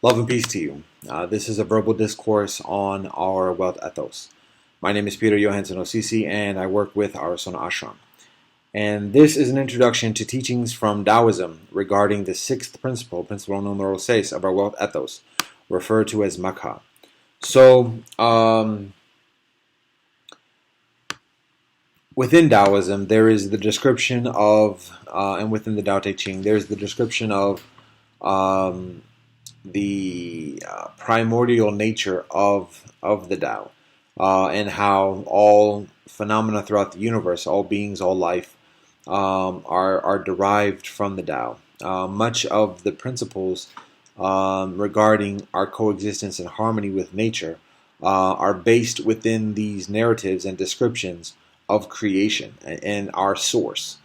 Love and peace to you. This is a verbal discourse on our Welt Ethos. My name is Peter Johansson Osisi, and I work with Arsona Ashram. And this is an introduction to teachings from Taoism regarding the sixth principle numero seis of our Welt Ethos, referred to as Makha. So, within Taoism, there is the description of, and within the Tao Te Ching, there's the description of the primordial nature of the Tao, and how all phenomena throughout the universe, all beings, all life, are derived from the Tao. Much of the principles regarding our coexistence and harmony with nature are based within these narratives and descriptions of creation and our source.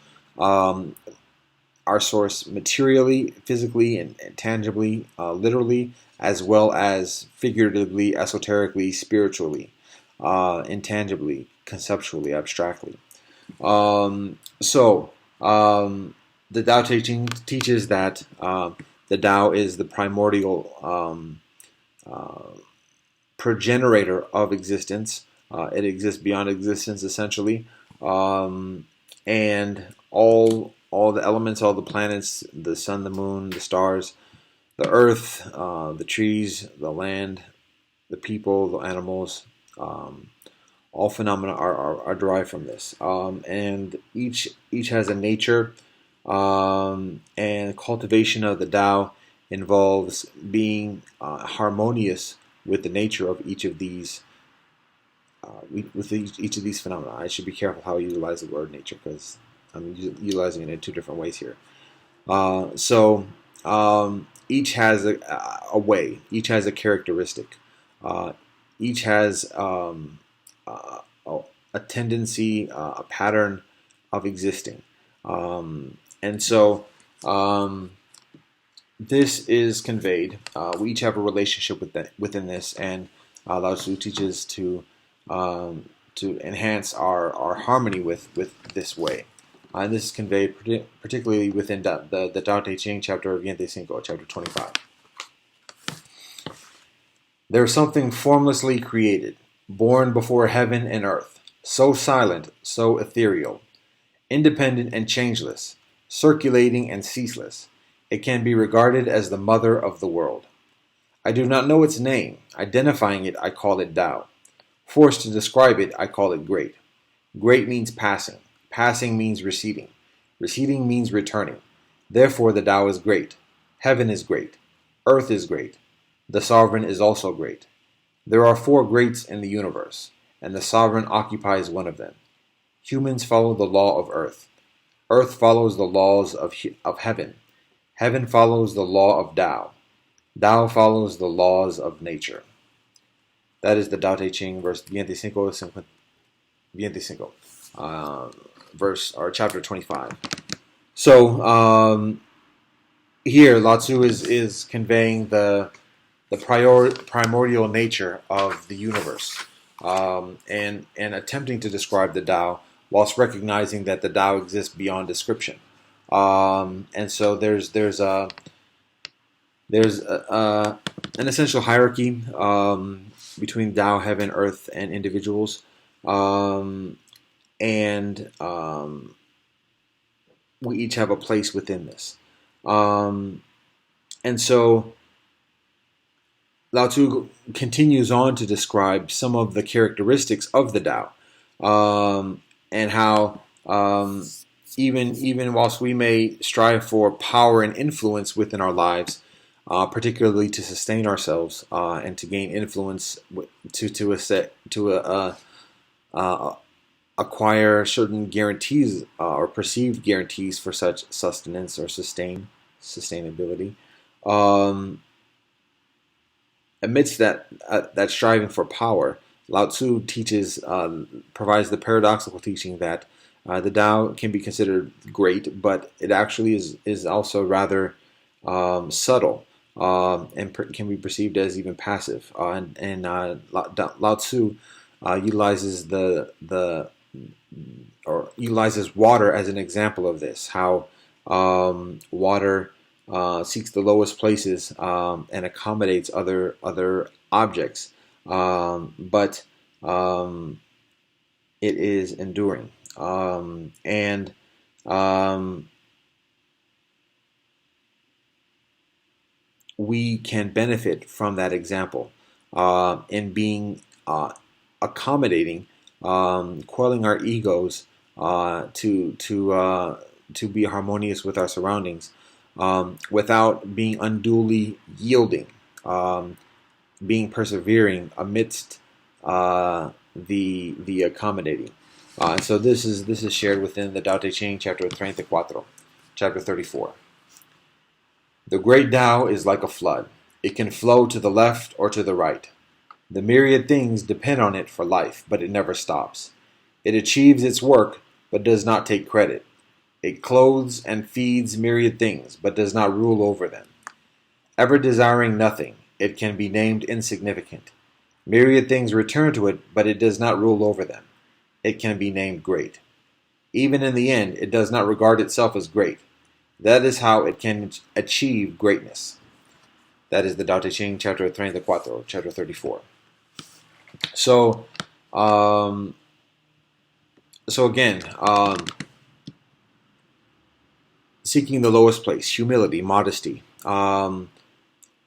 Our source materially, physically, and tangibly, literally, as well as figuratively, esoterically, spiritually, intangibly, conceptually, abstractly. The Tao Te Ching teaches that the Tao is the primordial progenitor of existence. It exists beyond existence, essentially, and all the elements, all the planets, the sun, the moon, the stars, the earth, the trees, the land, the people, the animals, all phenomena are derived from this. And each has a nature, and cultivation of the Tao involves being harmonious with the nature of each of these each of these phenomena. I should be careful how I utilize the word nature, because I'm utilizing it in two different ways here. Each has a way. Each has a characteristic. Each has a tendency, a pattern of existing. This is conveyed. We each have a relationship within this, and Lao Tzu teaches to enhance our harmony with this way. And this is conveyed particularly within the Tao Te Ching chapter 25, chapter 25. There is something formlessly created, born before heaven and earth, so silent, so ethereal, independent and changeless, circulating and ceaseless. It can be regarded as the mother of the world. I do not know its name. Identifying it, I call it Tao. Forced to describe it, I call it great. Great means passing. Passing means receding. Receding means returning. Therefore, the Tao is great. Heaven is great. Earth is great. The sovereign is also great. There are four greats in the universe, and the sovereign occupies one of them. Humans follow the law of earth. Earth follows the laws of heaven. Heaven follows the law of Tao. Tao follows the laws of nature. That is the Tao Te Ching, verse 25, verse or chapter 25. So here, Lao Tzu is conveying the primordial nature of the universe, and attempting to describe the Tao, whilst recognizing that the Tao exists beyond description. And so there's an essential hierarchy between Tao, heaven, earth, and individuals. We each have a place within this. And so Lao Tzu continues on to describe some of the characteristics of the Tao, and how even whilst we may strive for power and influence within our lives, particularly to sustain ourselves and to gain influence to acquire certain guarantees or perceived guarantees for such sustenance or sustainability. Amidst that striving for power, Lao Tzu provides the paradoxical teaching that the Tao can be considered great, but it actually is also rather subtle, and can be perceived as even passive. Lao Tzu utilizes utilizes water as an example of this. How water seeks the lowest places, and accommodates other objects, but it is enduring, and we can benefit from that example in being accommodating, quelling our egos to be harmonious with our surroundings, without being unduly yielding, being persevering amidst the accommodating. So this is shared within the Tao Te Ching, chapter 34, chapter 34. The great Tao is like a flood. It can flow to the left or to the right. The myriad things depend on it for life, but it never stops. It achieves its work, but does not take credit. It clothes and feeds myriad things, but does not rule over them. Ever desiring nothing, it can be named insignificant. Myriad things return to it, but it does not rule over them. It can be named great. Even in the end, it does not regard itself as great. That is how it can achieve greatness. That is the Tao Te Ching, chapter 34, chapter 34. So, again, seeking the lowest place, humility, modesty,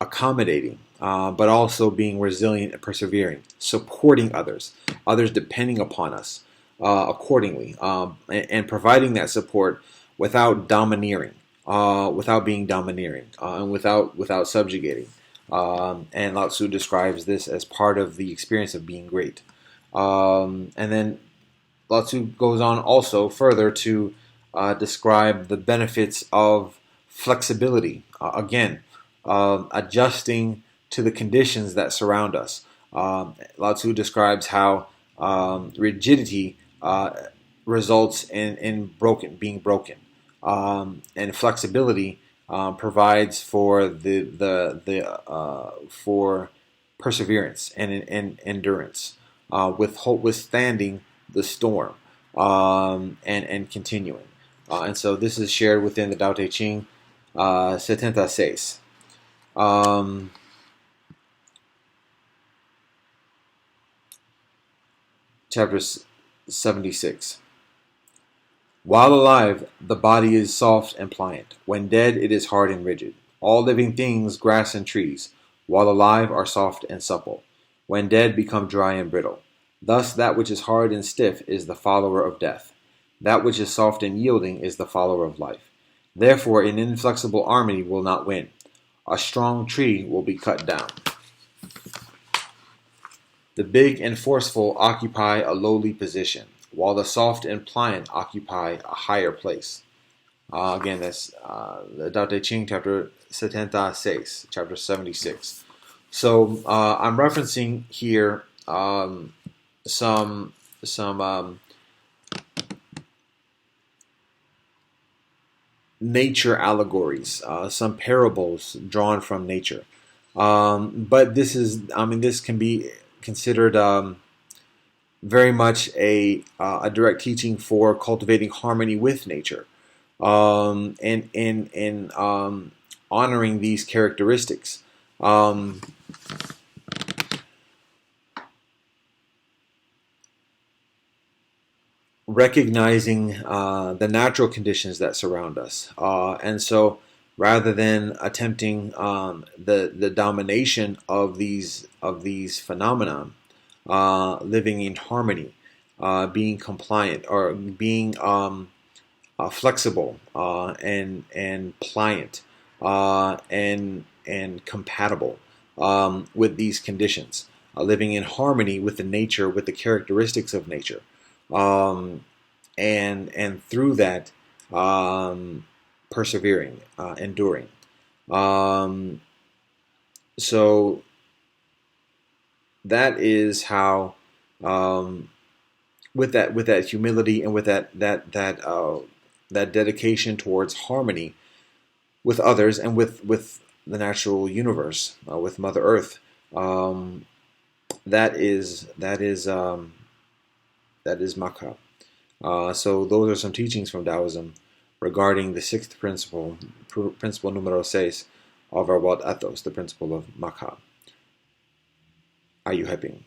accommodating, but also being resilient and persevering, supporting others depending upon us accordingly, and providing that support without domineering, without being domineering, and without subjugating. And Lao Tzu describes this as part of the experience of being great. And then Lao Tzu goes on also further to describe the benefits of flexibility. Again, adjusting to the conditions that surround us. Lao Tzu describes how rigidity results in being broken, and flexibility provides for for perseverance and endurance, withstanding the storm, and continuing. And so this is shared within the Tao Te Ching, 76. Chapter 76. While alive, the body is soft and pliant. When dead, it is hard and rigid. All living things, grass and trees, while alive, are soft and supple. When dead, become dry and brittle. Thus, that which is hard and stiff is the follower of death. That which is soft and yielding is the follower of life. Therefore, an inflexible army will not win. A strong tree will be cut down. The big and forceful occupy a lowly position, while the soft and pliant occupy a higher place. Again, that's the Tao Te Ching, chapter 76, chapter 76. So I'm referencing here some nature allegories, some parables drawn from nature. But this can be considered very much a direct teaching for cultivating harmony with nature, and in honoring these characteristics. Recognizing the natural conditions that surround us, and so rather than attempting the domination of these phenomena, living in harmony, being compliant, or being flexible, and pliant, and compatible with these conditions, living in harmony with the nature, with the characteristics of nature. And through that, persevering, enduring. So that is how, with that humility and with that dedication towards harmony with others and with the natural universe, with Mother Earth, that is Makha. So those are some teachings from Taoism regarding the sixth principle, principle numero seis of our Welt Ethos, the principle of Makha. Are you happy?